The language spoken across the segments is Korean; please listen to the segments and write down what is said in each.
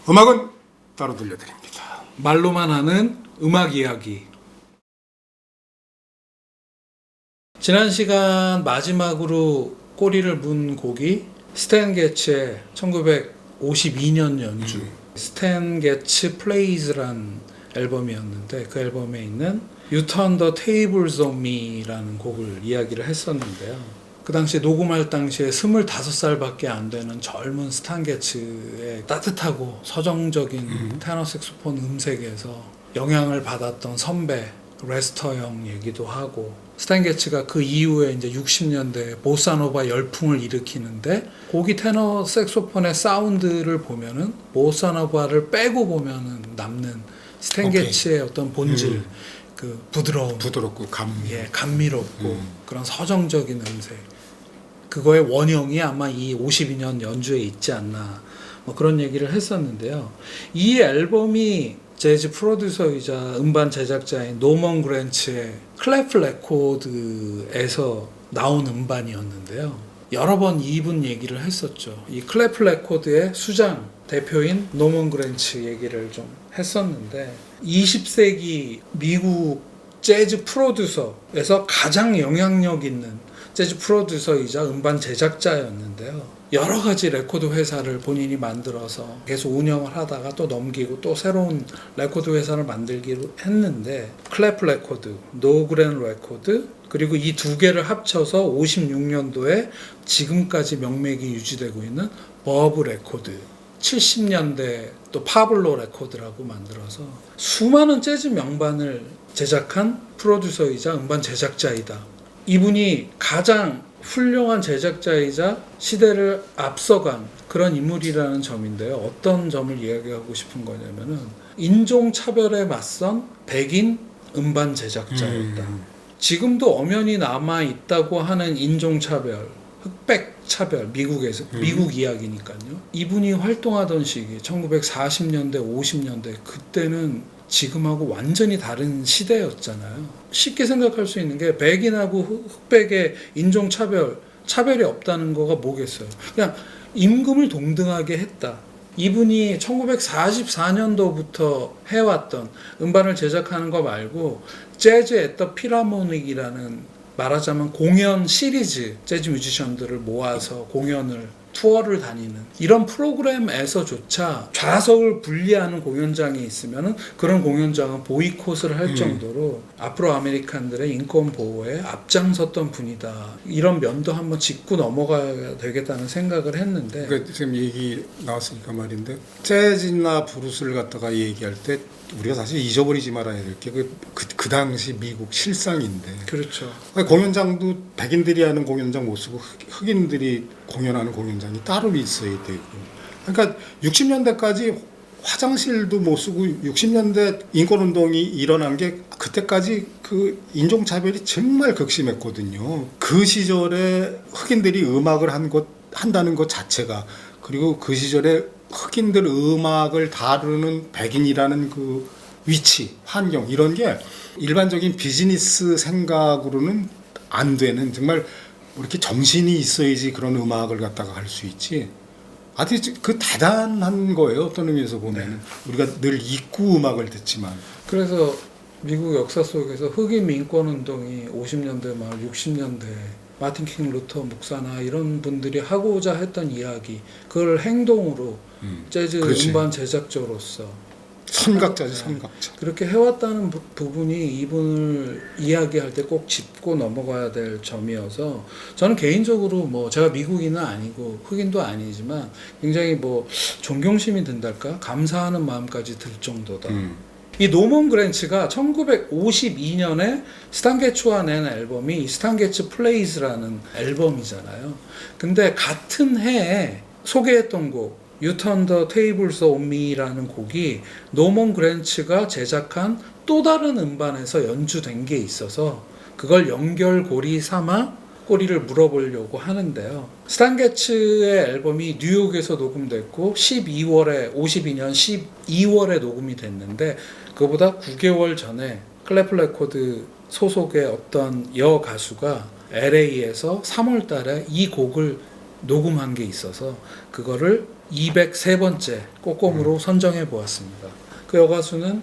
음악은 따로 들려드립니다. 말로만 하는 음악 이야기. 지난 시간 마지막으로 꼬리를 문 곡이 스탠 게츠의 1952년 연주 스탠 게츠 플레이즈란 앨범이었는데, 그 앨범에 있는 You Turn the Tables on Me라는 곡을 이야기를 했었는데요. 그 당시에 녹음할 당시에 25살밖에 안 되는 젊은 스탄 게츠의 따뜻하고 서정적인 테너 색소폰 음색에서 영향을 받았던 선배 레스터 형 얘기도 하고, 스탄 게츠가 그 이후에 이제 60년대 보사노바 열풍을 일으키는데, 거기 테너 색소폰의 사운드를 보면은 보사노바를 빼고 보면은 남는 스탄 게츠의 어떤 본질, 그 부드럽고 감미롭고 그런 서정적인 음색, 그거의 원형이 아마 이 52년 연주에 있지 않나, 뭐 그런 얘기를 했었는데요. 이 앨범이 재즈 프로듀서이자 음반 제작자인 노먼 그랜츠의 클래프 레코드에서 나온 음반이었는데요. 여러 번 이분 얘기를 했었죠. 이 클래프 레코드의 수장 대표인 노먼 그랜츠 얘기를 좀 했었는데, 20세기 미국 재즈 프로듀서에서 가장 영향력 있는 재즈 프로듀서이자 음반 제작자였는데요. 여러 가지 레코드 회사를 본인이 만들어서 계속 운영을 하다가 또 넘기고 또 새로운 레코드 회사를 만들기로 했는데, 클래프 레코드, 노그랜 레코드, 그리고 이 두 개를 합쳐서 56년도에 지금까지 명맥이 유지되고 있는 버브 레코드, 70년대 또 파블로 레코드라고 만들어서 수많은 재즈 명반을 제작한 프로듀서이자 음반 제작자이다. 이분이 가장 훌륭한 제작자이자 시대를 앞서간 그런 인물이라는 점인데요. 어떤 점을 이야기하고 싶은 거냐면은, 인종차별에 맞선 백인 음반 제작자였다. 지금도 엄연히 남아있다고 하는 인종차별, 흑백 차별, 미국에서, 미국 이야기니까요. 이분이 활동하던 시기, 1940년대, 50년대, 그때는 지금하고 완전히 다른 시대였잖아요. 쉽게 생각할 수 있는 게, 백인하고 흑백의 차별이 없다는 거가 뭐겠어요. 그냥 임금을 동등하게 했다. 이분이 1944년도부터 해왔던 음반을 제작하는 거 말고, 재즈 앳 더 필하모닉이라는, 말하자면 공연 시리즈, 재즈 뮤지션들을 모아서 공연을, 투어를 다니는 이런 프로그램에서조차 좌석을 분리하는 공연장이 있으면 그런 공연장은 보이콧을 할 정도로 아프로 아메리칸들의 인권 보호에 앞장섰던 분이다. 이런 면도 한번 짚고 넘어가야 되겠다는 생각을 했는데, 그러니까 지금 얘기 나왔으니까 말인데, 재즈나 브루스를 갖다가 얘기할 때 우리가 사실 잊어버리지 말아야 될 게 그 당시 미국 실상인데, 그렇죠. 공연장도 백인들이 하는 공연장 못 쓰고 흑인들이 공연하는 공연장이 따로 있어야 되고, 그러니까 60년대까지 화장실도 못 쓰고, 60년대 인권운동이 일어난 게 그때까지 그 인종차별이 정말 극심했거든요. 그 시절에 흑인들이 음악을 한다는 것 자체가, 그리고 그 시절에 흑인들 음악을 다루는 백인이라는 그 위치, 환경, 이런 게 일반적인 비즈니스 생각으로는 안 되는, 정말 이렇게 정신이 있어야지 그런 음악을 갖다가 할 수 있지. 아주 그 대단한 거예요, 어떤 의미에서 보면. 우리가 늘 잊고 음악을 듣지만. 그래서 미국 역사 속에서 흑인 민권운동이 50년대 말 60년대 마틴 킹 루터 목사나 이런 분들이 하고자 했던 이야기, 그걸 행동으로 재즈 그렇지. 음반 제작자로서 선각자지, 선각자. 그렇게 해왔다는 부분이 이분을 이야기할 때 꼭 짚고 넘어가야 될 점이어서, 저는 개인적으로 뭐 제가 미국인은 아니고 흑인도 아니지만 굉장히 뭐 존경심이 든달까, 감사하는 마음까지 들 정도다. 이 노먼 그랜츠가 1952년에 스탄 게츠와 낸 앨범이 스탄 게츠 플레이즈라는 앨범이잖아요. 근데 같은 해에 소개했던 곡 You Turn the Tables on Me라는 곡이 노먼 그랜츠가 제작한 또 다른 음반에서 연주된 게 있어서, 그걸 연결고리 삼아 꼬리를 물어보려고 하는데요. 스탄 게츠의 앨범이 뉴욕에서 녹음됐고 52년 12월에 녹음이 됐는데, 그보다 9개월 전에 클래프 레코드 소속의 어떤 여 가수가 LA에서 3월 달에 이 곡을 녹음한 게 있어서 그거를 203번째 꽃곰으로 선정해 보았습니다. 그 여가수는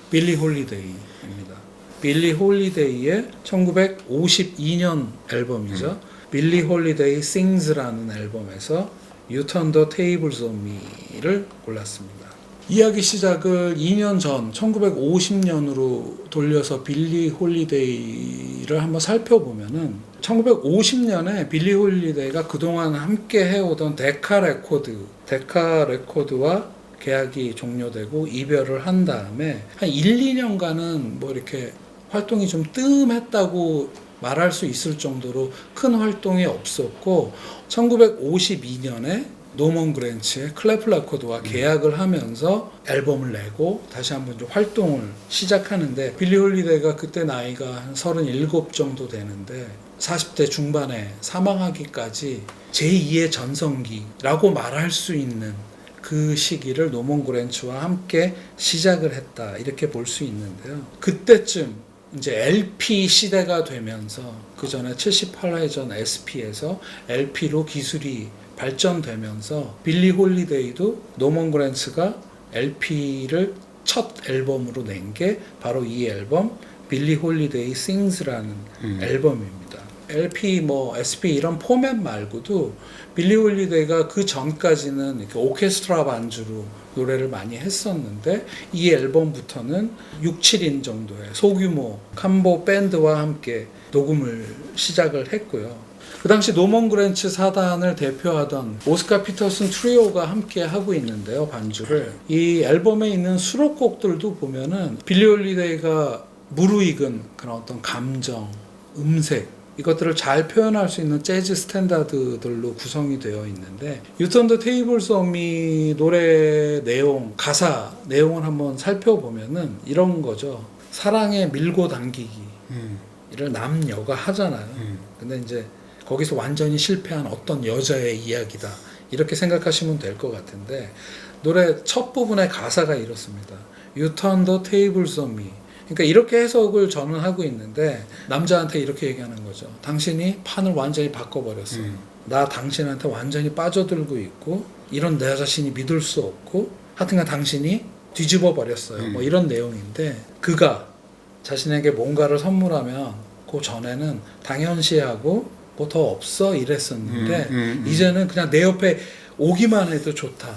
빌리 홀리데이입니다. 빌리 홀리데이의 1952년 앨범이죠. 빌리 홀리데이 Sings라는 앨범에서 You Turn the Tables on Me를 골랐습니다. 이야기 시작을 2년 전 1950년으로 돌려서 빌리 홀리데이를 한번 살펴보면은 1950년에 빌리 홀리데이가 그동안 함께 해오던 데카 레코드와 계약이 종료되고 이별을 한 다음에 한 1, 2년간은 뭐 이렇게 활동이 좀 뜸했다고 말할 수 있을 정도로 큰 활동이 없었고 1952년에 노먼 그랜츠의 클래프 레코드와 계약을 하면서 앨범을 내고 다시 한번 좀 활동을 시작하는데 빌리 홀리데이가 그때 나이가 한 37 정도 되는데 40대 중반에 사망하기까지 제2의 전성기라고 말할 수 있는 그 시기를 노먼 그랜츠와 함께 시작을 했다 이렇게 볼 수 있는데요. 그때쯤 이제 LP 시대가 되면서 그 전에 78회전 SP에서 LP로 기술이 발전되면서 빌리 홀리데이도 노먼 그랜츠가 LP를 첫 앨범으로 낸 게 바로 이 앨범 빌리 홀리데이 Sings라는 앨범입니다. LP 뭐 SP 이런 포맷 말고도 빌리 홀리데이가 그 전까지는 이렇게 오케스트라 반주로 노래를 많이 했었는데 이 앨범부터는 6, 7인 정도의 소규모 캄보 밴드와 함께 녹음을 시작을 했고요. 그 당시 노먼 그랜츠 사단을 대표하던 오스카 피터슨 트리오가 함께 하고 있는데요, 반주를. 이 앨범에 있는 수록곡들도 보면은 빌리 홀리데이가 무르익은 그런 어떤 감정, 음색 이것들을 잘 표현할 수 있는 재즈 스탠다드들로 구성이 되어 있는데 You Turn the Tables on Me 노래 내용, 가사 내용을 한번 살펴보면은 이런 거죠. 사랑에 밀고 당기기를 남녀가 하잖아요. 근데 이제 거기서 완전히 실패한 어떤 여자의 이야기다 이렇게 생각하시면 될 것 같은데 노래 첫 부분의 가사가 이렇습니다. You turn the tables on me. 그러니까 이렇게 해석을 저는 하고 있는데 남자한테 이렇게 얘기하는 거죠. 당신이 판을 완전히 바꿔버렸어. 나 당신한테 완전히 빠져들고 있고 이런 내 자신이 믿을 수 없고 하여튼간 당신이 뒤집어 버렸어요. 뭐 이런 내용인데 그가 자신에게 뭔가를 선물하면 그 전에는 당연시하고 뭐 더 없어 이랬었는데 이제는 그냥 내 옆에 오기만 해도 좋다.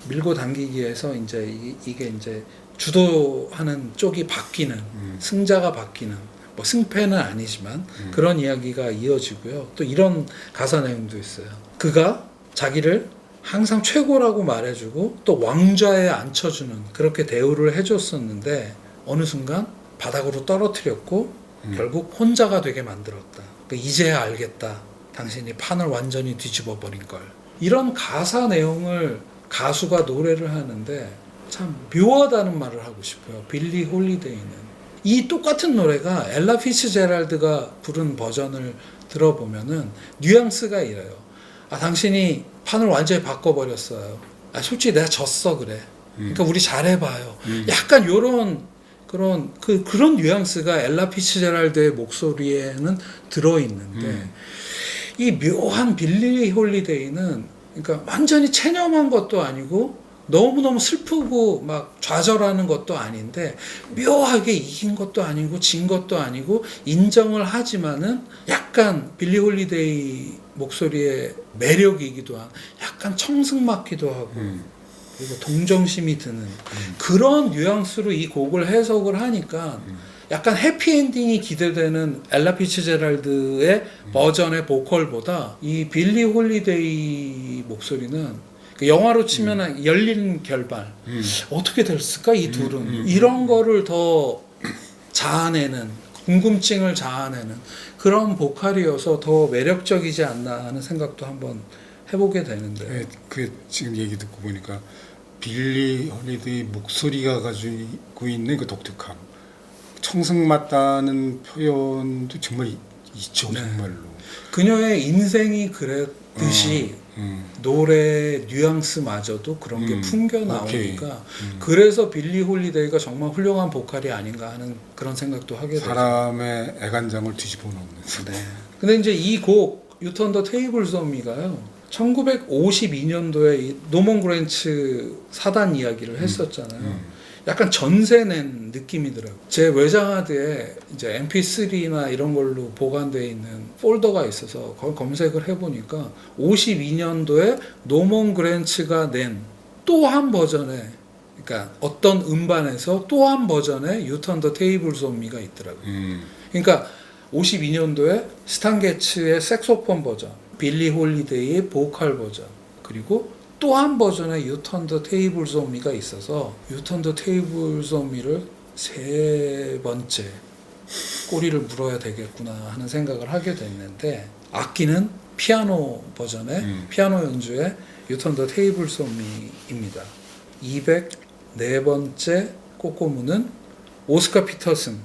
밀고 당기기에서 이제 이게 이제 주도하는 쪽이 바뀌는 승자가 바뀌는 뭐 승패는 아니지만 그런 이야기가 이어지고요. 또 이런 가사 내용도 있어요. 그가 자기를 항상 최고라고 말해주고 또 왕좌에 앉혀주는 그렇게 대우를 해줬었는데 어느 순간 바닥으로 떨어뜨렸고 결국 혼자가 되게 만들었다. 이제야 알겠다. 당신이 판을 완전히 뒤집어 버린 걸. 이런 가사 내용을 가수가 노래를 하는데 참 묘하다는 말을 하고 싶어요. 빌리 홀리데이는 이 똑같은 노래가 엘라 피츠제랄드가 부른 버전을 들어보면은 뉘앙스가 이래요. 아, 당신이 판을 완전히 바꿔버렸어요. 아, 솔직히 내가 졌어 그래. 그러니까 우리 잘해봐요. 약간 요런 그런 뉘앙스가 엘라 피츠제랄드의 목소리에는 들어있는데 이 묘한 빌리 홀리데이는 그러니까 완전히 체념한 것도 아니고 너무너무 슬프고 막 좌절하는 것도 아닌데 묘하게 이긴 것도 아니고 진 것도 아니고 인정을 하지만은 약간 빌리 홀리데이 목소리의 매력이기도 한 약간 청승맞기도 하고 그리고 동정심이 드는 그런 뉘앙스로 이 곡을 해석을 하니까 약간 해피엔딩이 기대되는 엘라 피츠제랄드의 버전의 보컬보다 이 빌리 홀리데이 목소리는 그 영화로 치면 열린 결말 어떻게 됐을까 이 둘은 이런 거를 더 자아내는 궁금증을 자아내는 그런 보컬이어서 더 매력적이지 않나 하는 생각도 한번 해보게 되는데 그 지금 얘기 듣고 보니까 빌리 홀리데이 목소리가 가지고 있는 그 독특함 청승맞다는 표현도 정말 있죠. 네. 정말로 그녀의 인생이 그랬듯이 노래 뉘앙스마저도 그런 게 풍겨 나오니까 그래서 빌리 홀리데이가 정말 훌륭한 보컬이 아닌가 하는 그런 생각도 하게 되죠. 사람의 애간장을 뒤집어 놓는. 네. 근데 이제 이 곡 You Turn the Tables on Me가요. 1952년도에 이 노먼 그랜츠 사단 이야기를 했었잖아요. 약간 전세 낸 느낌이더라고요. 제 외장하드에 이제 MP3나 이런 걸로 보관되어 있는 폴더가 있어서 그걸 검색을 해보니까 52년도에 노먼 그랜츠가 낸 또 한 버전의, 그러니까 어떤 음반에서 또 한 버전의 You Turn the Tables on Me가 있더라고요. 그러니까 52년도에 스탄 게츠의 색소폰 버전, 빌리 홀리데이의 보컬 버전, 그리고 또 한 버전의 You Turn the Tables on Me가 있어서 You Turn the Tables on Me를 세 번째 꼬리를 물어야 되겠구나 하는 생각을 하게 됐는데, 악기는 피아노 버전의 피아노 연주의 You Turn the Tables on Me입니다. 204번째 꼬꼬무는 오스카 피터슨의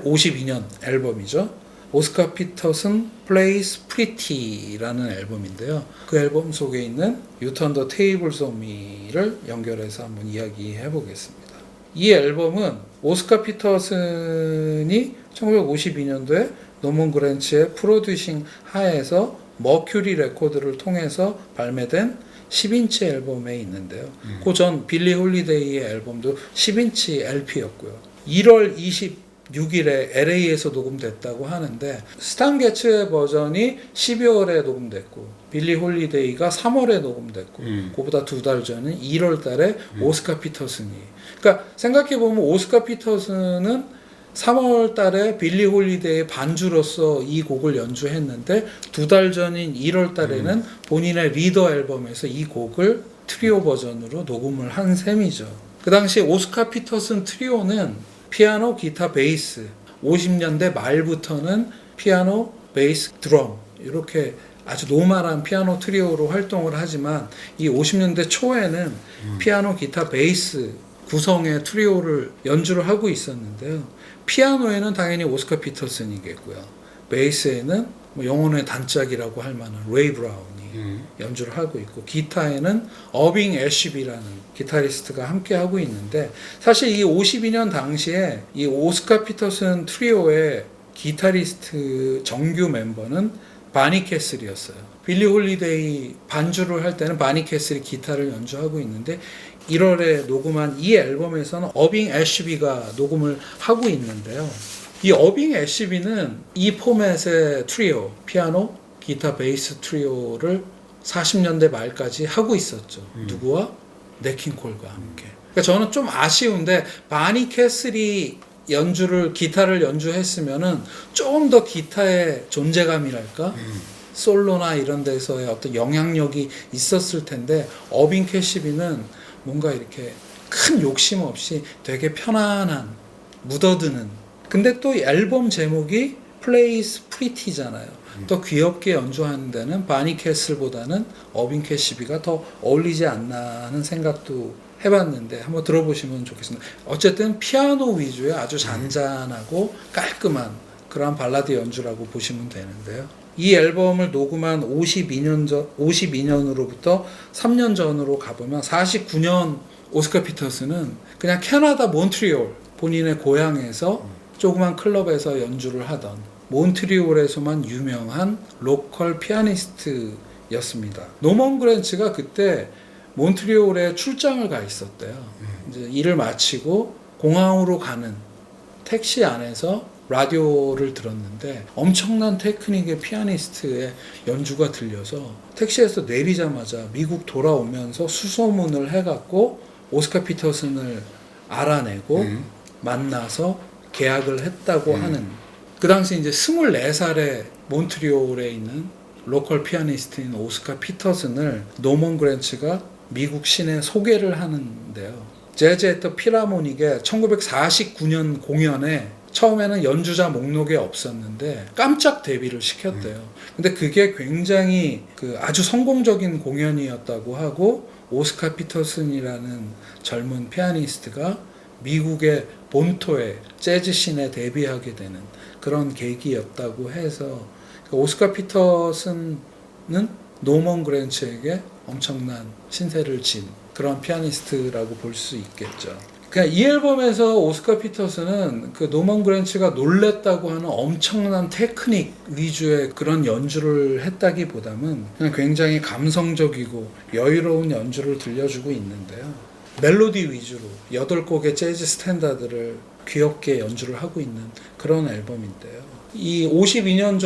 52년 앨범이죠. 오스카 피터슨 Plays Pretty라는 앨범인데요. 그 앨범 속에 있는 You Turn the Tables on Me를 연결해서 한번 이야기해 보겠습니다. 이 앨범은 오스카 피터슨이 1952년도에 노먼 그랜츠의 프로듀싱 하에서 머큐리 레코드를 통해서 발매된 10인치 앨범에 있는데요. 그 전 빌리 홀리데이의 앨범도 10인치 LP였고요. 1월 26일에 LA에서 녹음됐다고 하는데, 스탄 게츠의 버전이 12월에 녹음됐고 빌리 홀리데이가 3월에 녹음됐고 그보다 2달 전인 1월 달에 오스카 피터슨이, 그러니까 생각해보면 오스카 피터슨은 3월 달에 빌리 홀리데이의 반주로서 이 곡을 연주했는데 2달 전인 1월 달에는 본인의 리더 앨범에서 이 곡을 트리오 버전으로 녹음을 한 셈이죠. 그 당시 오스카 피터슨 트리오는 피아노, 기타, 베이스, 50년대 말부터는 피아노, 베이스, 드럼 이렇게 아주 노멀한 피아노 트리오로 활동을 하지만 이 50년대 초에는 피아노, 기타, 베이스 구성의 트리오를 연주를 하고 있었는데요. 피아노에는 당연히 오스카 피터슨이겠고요. 베이스에는 뭐 영혼의 단짝이라고 할 만한 레이 브라운이 연주를 하고 있고, 기타에는 어빙 애쉬비라는 기타리스트가 함께 하고 있는데, 사실 이 52년 당시에 이 오스카 피터슨 트리오의 기타리스트 정규 멤버는 바니 캐슬이었어요. 빌리 홀리데이 반주를 할 때는 바니 캐슬이 기타를 연주하고 있는데 1월에 녹음한 이 앨범에서는 어빙 애쉬비가 녹음을 하고 있는데요. 이 어빙 애쉬비는 이 포맷의 트리오, 피아노, 기타, 베이스 트리오를 40년대 말까지 하고 있었죠. 누구와? 넷 킹 콜과 함께. 그러니까 저는 좀 아쉬운데 바니 캐슬이 기타를 연주했으면은 조금 더 기타의 존재감이랄까? 솔로나 이런 데서의 어떤 영향력이 있었을 텐데, 어빙 캐시비는 뭔가 이렇게 큰 욕심 없이 되게 편안한, 묻어드는. 근데 또 앨범 제목이 Plays Pretty잖아요. 더 귀엽게 연주하는 데는 바니 캐슬보다는 어빙 캐시비가 더 어울리지 않나 하는 생각도 해봤는데 한번 들어보시면 좋겠습니다. 어쨌든 피아노 위주의 아주 잔잔하고 깔끔한 그런 발라드 연주라고 보시면 되는데요. 이 앨범을 녹음한 52년으로부터 3년 전으로 가보면 49년 오스카 피터슨은 그냥 캐나다 몬트리올, 본인의 고향에서 조그만 클럽에서 연주를 하던 몬트리올에서만 유명한 로컬 피아니스트였습니다. 노먼 그랜츠가 그때 몬트리올에 출장을 가 있었대요. 이제 일을 마치고 공항으로 가는 택시 안에서 라디오를 들었는데 엄청난 테크닉의 피아니스트의 연주가 들려서 택시에서 내리자마자 미국 돌아오면서 수소문을 해갖고 오스카 피터슨을 알아내고 만나서 계약을 했다고 하는, 그 당시 이제 24살의 몬트리올에 있는 로컬 피아니스트인 오스카 피터슨을 노먼 그랜츠가 미국 시내 소개를 하는데요. 재즈 애트 필하모닉의 1949년 공연에 처음에는 연주자 목록에 없었는데 깜짝 데뷔를 시켰대요. 근데 그게 굉장히 아주 성공적인 공연이었다고 하고, 오스카 피터슨이라는 젊은 피아니스트가 미국의 본토에 재즈 씬에 데뷔하게 되는 그런 계기였다고 해서, 오스카 피터슨은 노먼 그랜츠에게 엄청난 신세를 진 그런 피아니스트라고 볼 수 있겠죠. 그냥 이 앨범에서 오스카 피터슨은 그 노먼 그랜츠가 놀랬다고 하는 엄청난 테크닉 위주의 그런 연주를 했다기보다는 그냥 굉장히 감성적이고 여유로운 연주를 들려주고 있는데요. 멜로디 위주로 8곡의 재즈 스탠다드를 귀엽게 연주를 하고 있는 그런 앨범인데요. 이 52년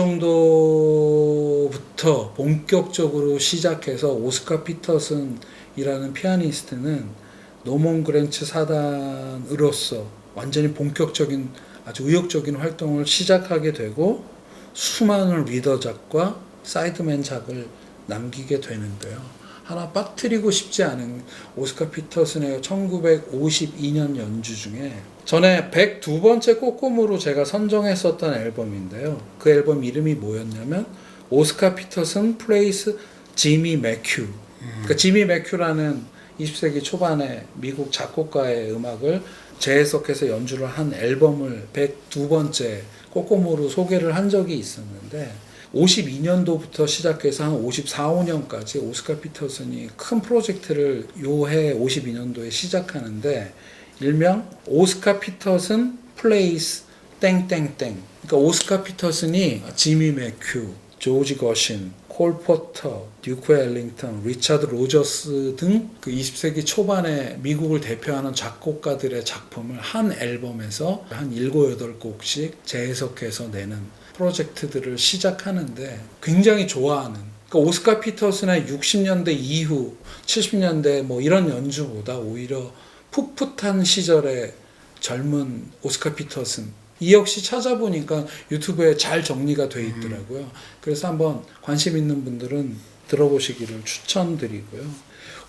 정도부터 본격적으로 시작해서 오스카 피터슨이라는 피아니스트는 노먼 그랜츠 사단으로서 완전히 본격적인 아주 의욕적인 활동을 시작하게 되고 수많은 리더작과 사이드맨작을 남기게 되는데요. 하나 빠뜨리고 싶지 않은 오스카 피터슨의 1952년 연주 중에 전에 102번째 꼬꼬무로 제가 선정했었던 앨범인데요. 그 앨범 이름이 뭐였냐면 오스카 피터슨 플레이스 지미 매큐. 그러니까 지미 매큐라는 20세기 초반에 미국 작곡가의 음악을 재해석해서 연주를 한 앨범을 102번째 꼬꼬무로 소개를 한 적이 있었는데 52년도부터 시작해서 한 54, 5년까지 오스카 피터슨이 큰 프로젝트를 요해 52년도에 시작하는데 일명 오스카 피터슨 플레이스 땡땡땡. 그러니까 오스카 피터슨이 지미 매큐, 조지 거신, 콜 포터, 듀크 엘링턴, 리차드 로저스 등 그 20세기 초반에 미국을 대표하는 작곡가들의 작품을 한 앨범에서 한 7, 8곡씩 재해석해서 내는 프로젝트들을 시작하는데 굉장히 좋아하는, 그러니까 오스카 피터슨의 60년대 이후 70년대 뭐 이런 연주보다 오히려 풋풋한 시절의 젊은 오스카 피터슨, 이 역시 찾아보니까 유튜브에 잘 정리가 돼 있더라고요. 그래서 한번 관심 있는 분들은 들어보시기를 추천드리고요.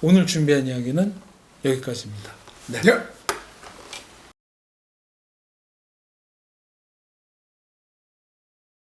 오늘 준비한 이야기는 여기까지입니다. 네. 네.